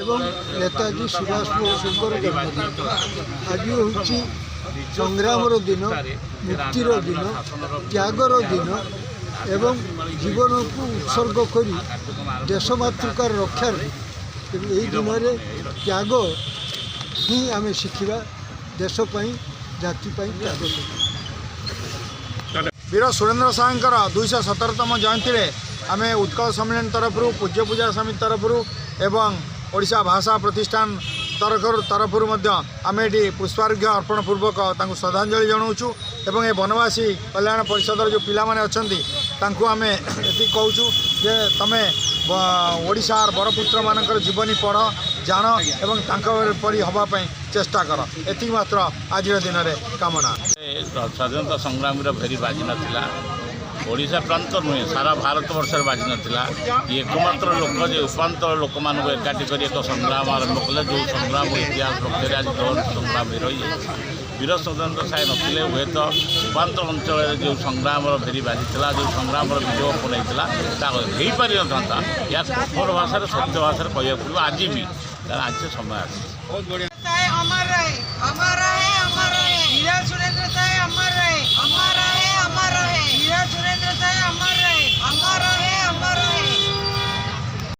এবং নেতাজি সুভাষ ବୋଷଙ୍କର ଜନ୍ମଦିନ। ଆଜି ହେଉଛି ସଂଗ୍ରାମର ଦିନ, ମୁକ୍ତିର ଦିନ, ତ୍ୟାଗର ଦିନ ଏବଂ ଜୀବନକୁ ଉତ୍ସର୍ଗ କରି ଦେଶ ମାତୃକାର ରକ୍ଷାରେ ଏହି ଦିନରେ ତ୍ୟାଗ ହିଁ ଆମେ ଶିଖିବା। ଦେଶ ପାଇଁ ଜାତି ପାଇଁ ତ୍ୟାଗ କରିବା। वीर सुरेन्द्र साहर 217तम जयंती आम उत्कल सम्मेलन तरफ पूज्य पूजा समिति तरफ एवं ओडिशा भाषा प्रतिष्ठान तरफ आम ये पुष्पार्घ्य अर्पण पूर्वक श्रद्धांजलि जनाऊँ एवं ये बनवासी कल्याण परिषदर जो पिला माने अच्छी आम ये कहूँ जे तमें ओडिशार बरपुत्र मानकर जीवनी पढ़ जान एवं परी हवाई चेष्टा कर एति मात्र आज दिन में कामना। स्वाधीनता संग्राम फेरी बाजी नाला ओडिशा प्रांत नुहे सारा भारत वर्ष बाजी नाला एकमात्र लोक जे उपांतर लोक मान एकाठी कर एक संग्राम आरंभ कले जो संग्राम इतिहास पक्षर आज संग्राम रही वीर स्वतंत्र साहे नथिले हुए तो उपांतर अंचल जो संग्राम फेरी बाजी जो संग्राम विजय बनाई हो पारि न था या कठोर भाषा सत्य भाषा कह पड़ो आज भी आज से समय आस। अमर रहे वीर सुरेंद्र साहे